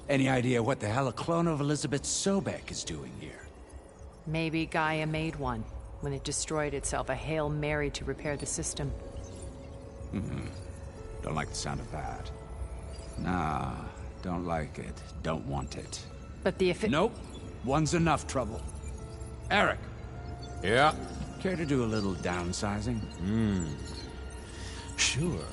any idea what the hell a clone of Elizabeth Sobek is doing here? Maybe Gaia made one when it destroyed itself, a Hail Mary to repair the system. Don't like the sound of that. Nah, don't like it. Don't want it. But the Nope. One's enough trouble. Eric. Yeah? Care to do a little downsizing? Sure.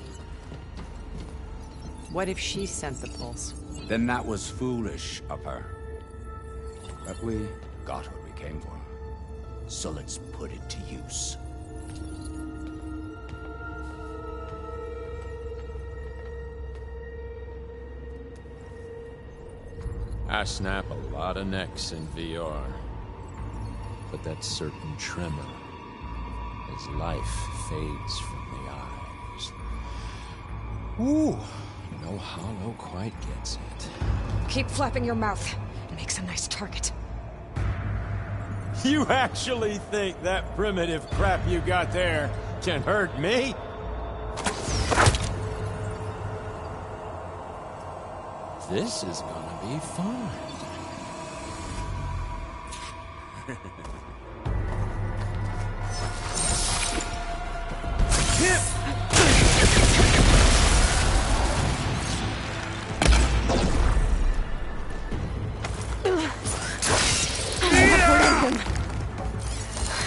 What if she sent the pulse? Then that was foolish of her. But we got what we came for. So let's put it to use. I snap a lot of necks in VR. But that certain tremor as life fades from the eyes. Ooh, no hollow quite gets it. Keep flapping your mouth. It makes a nice target. You actually think that primitive crap you got there can hurt me? This is gonna be fun.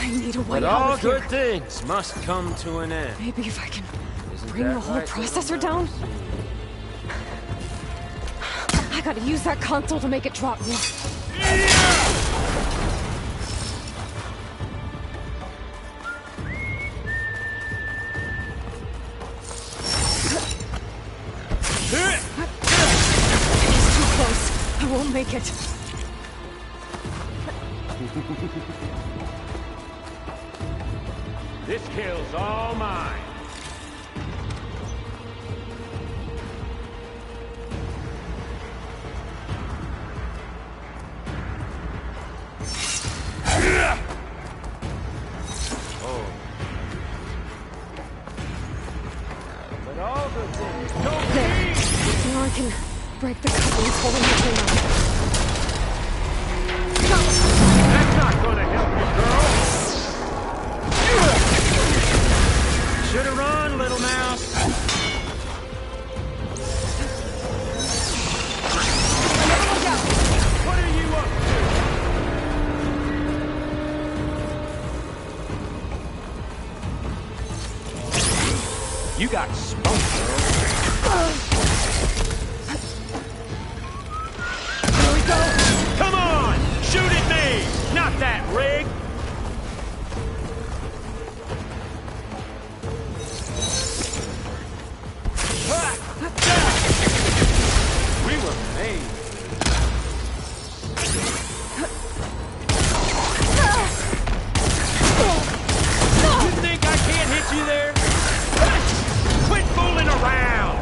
I need a way But out all of here. good things must come to an end. Maybe if I can Isn't bring that the whole right, processor little down? I gotta use that console to make it drop me. He's too close. I won't make it. This kill's all mine. Oh. But all the things don't There. Now I can break the couplings holding the thing up. That's not gonna help you, girl. Should've run, little mouse. What are you up to? You got smoked, girl. Here we go. Come on! Shoot at me! Not that rig! We were made. You think I can't hit you there? Quit fooling around!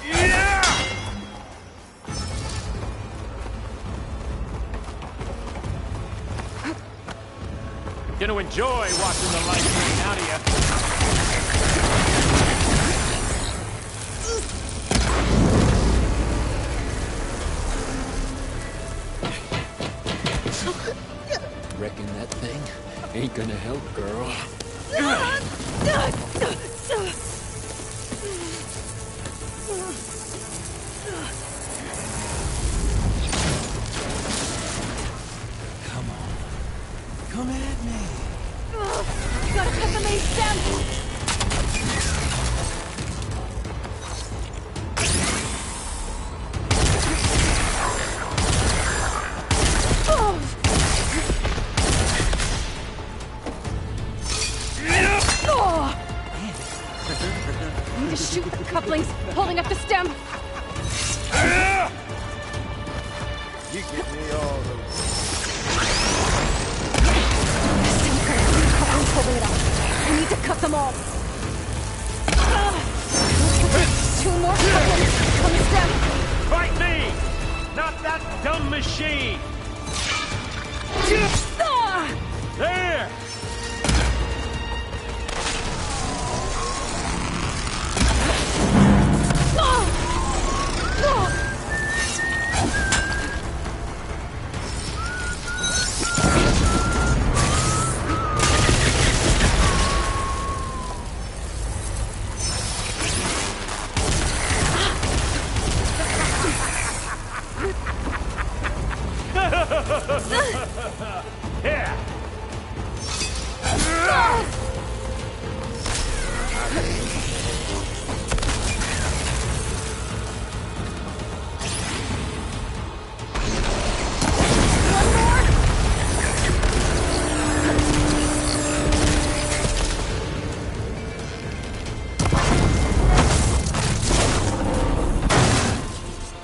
Yeah! Gonna enjoy watching the life drain out of you. Reckon that thing ain't gonna help, girl. Come on. Come at me. You gotta cut the main stem! saplings holding up the stem. You give me all those. Holding it up. We need to cut them all. Two more saplings on the stem. Fight me! Not that dumb machine! There! Here!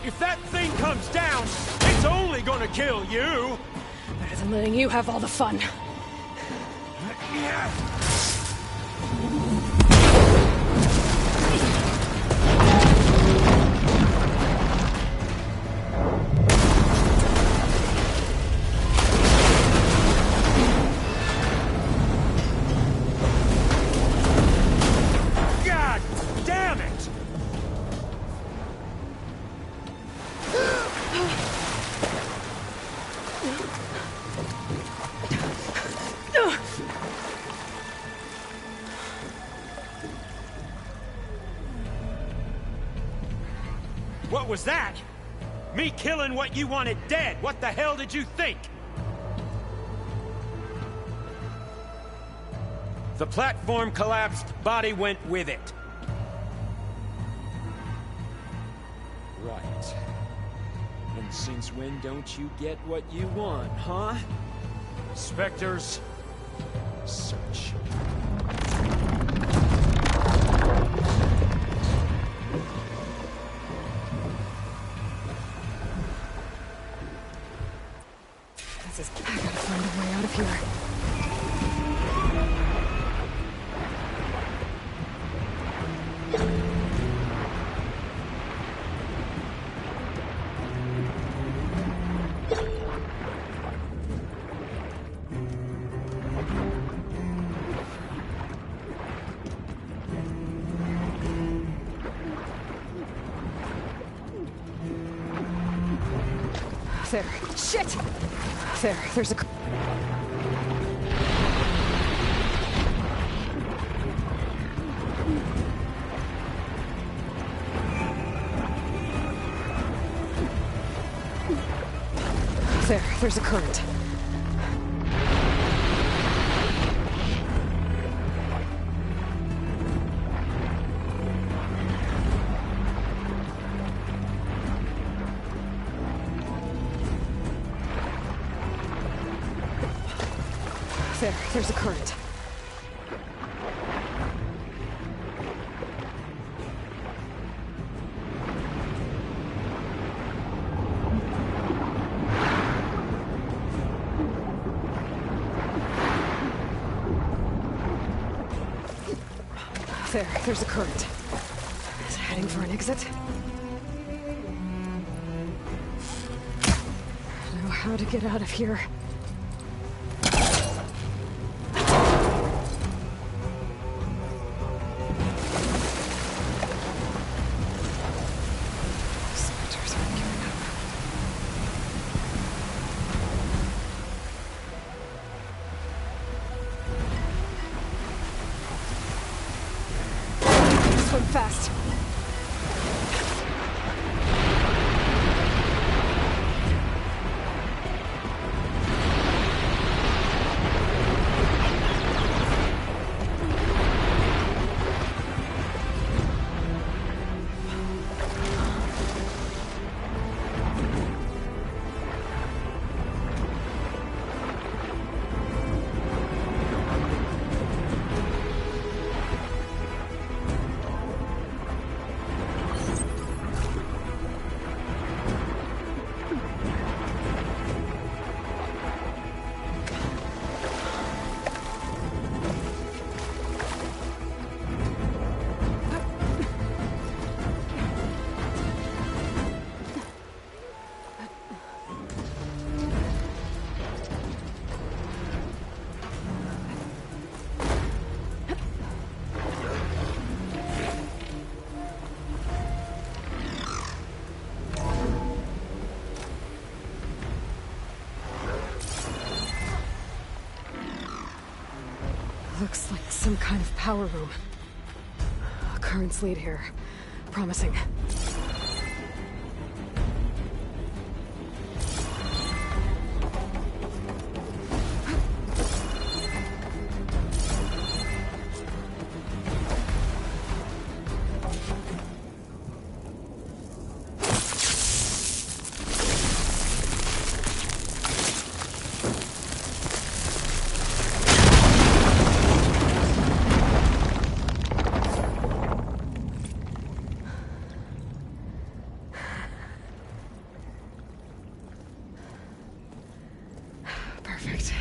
If that thing comes down, it's only gonna kill you! Better than letting you have all the fun. God damn it! What was that? Me killing what you wanted dead. What the hell did you think? The platform collapsed, body went with it. Right. And since when don't you get what you want, huh? Spectres, Search. This is... I gotta find a way out of here. There. Shit! There's a... There's a current. There's a current. There's a current. Is it heading for an exit? I know how to get out of here. Fast. Looks like some kind of power room. Currents lead here. Promising. Perfect.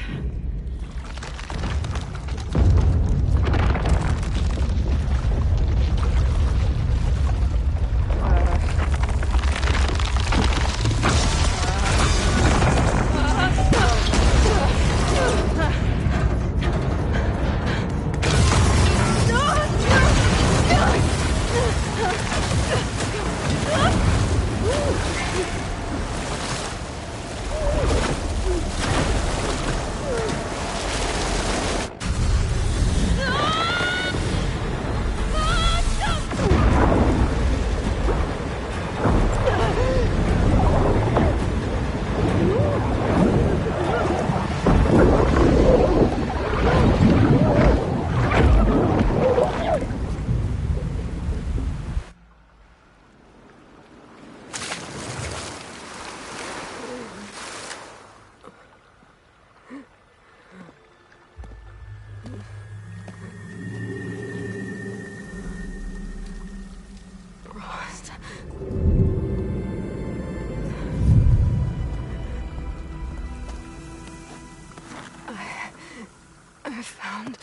I found...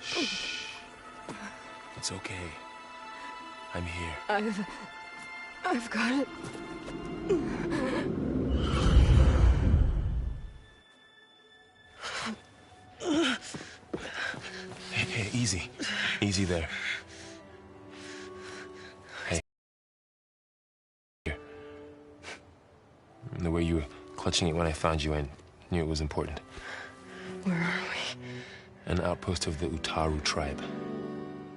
Shh. It's okay. I'm here. I've got it. Hey, easy. Easy there. Hey. Here. The way you were clutching it when I found you, I knew it was important. Where are we? An outpost of the Utaru tribe.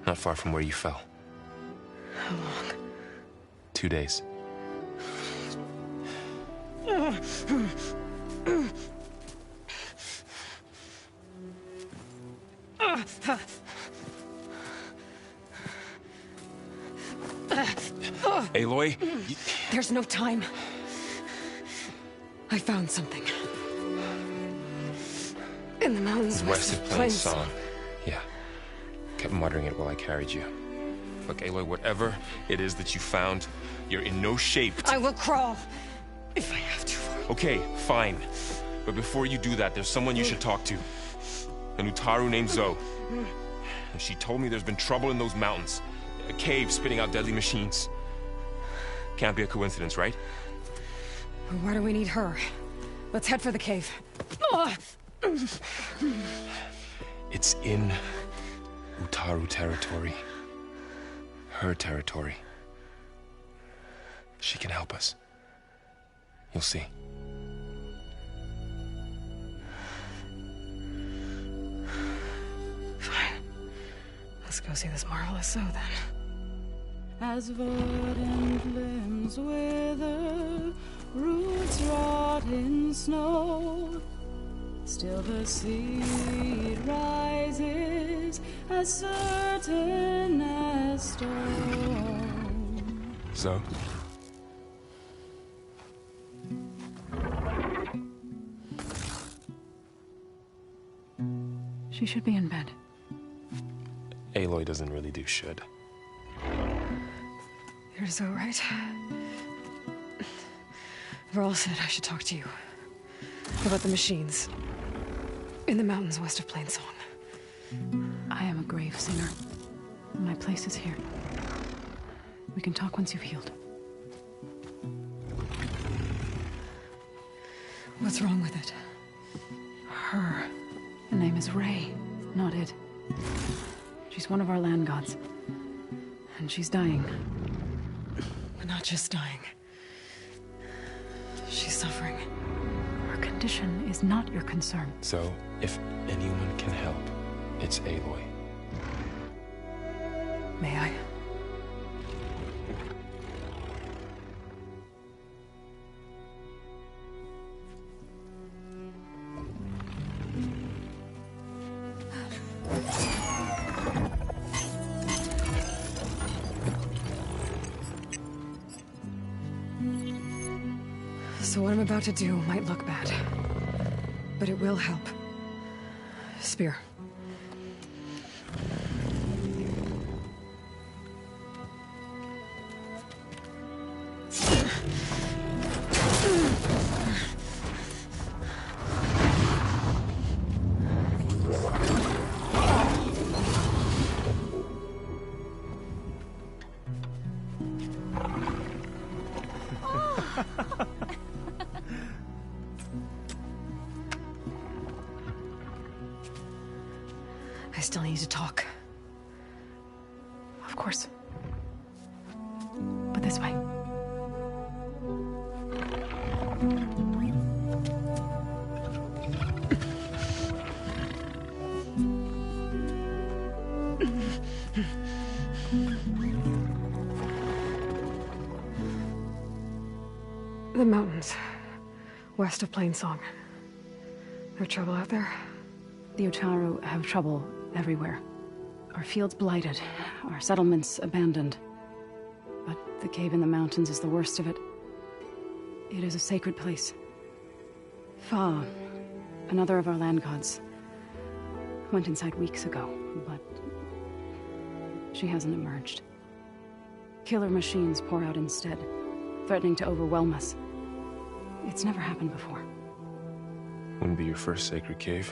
Not far from where you fell. How long? 2 days. Aloy? There's no time. I found something. In the mountains west of Plain Song. Yeah. Kept muttering it while I carried you. Look, Aloy, whatever it is that you found, you're in no shape to... I will crawl, if I have to. Okay, fine. But before you do that, there's someone you should talk to. An Utaru named Zoe. And she told me there's been trouble in those mountains. A cave spitting out deadly machines. Can't be a coincidence, right? Why do we need her? Let's head for the cave. It's in Utaru territory. Her territory. She can help us. You'll see. Fine. Let's go see this marvelous Zoe then. As verdant limbs wither, roots rot in snow, still the seed rises as certain as stone. Zoe? She should be in bed. Aloy doesn't really do should. You're Zoe, right? Varl said I should talk to you. About the machines. In the mountains west of Plain Song. I am a grave singer. My place is here. We can talk once you've healed. What's wrong with it? Her. The name is Ray, not it. She's one of our land gods. And she's dying. But not just dying. She's suffering. Her condition condition is not your concern. So, if anyone can help, it's Aloy. May I? So what I'm about to do might look bad, but it will help. Spear. I still need to talk. Of course. But this way. The mountains, west of Plainsong. No trouble out there? The Utaru have trouble everywhere. Our fields blighted, our settlements abandoned. But the cave in the mountains is the worst of it. It is a sacred place. Fa, another of our land gods, went inside weeks ago, but she hasn't emerged. Killer machines pour out instead, threatening to overwhelm us. It's never happened before. Wouldn't be your first sacred cave.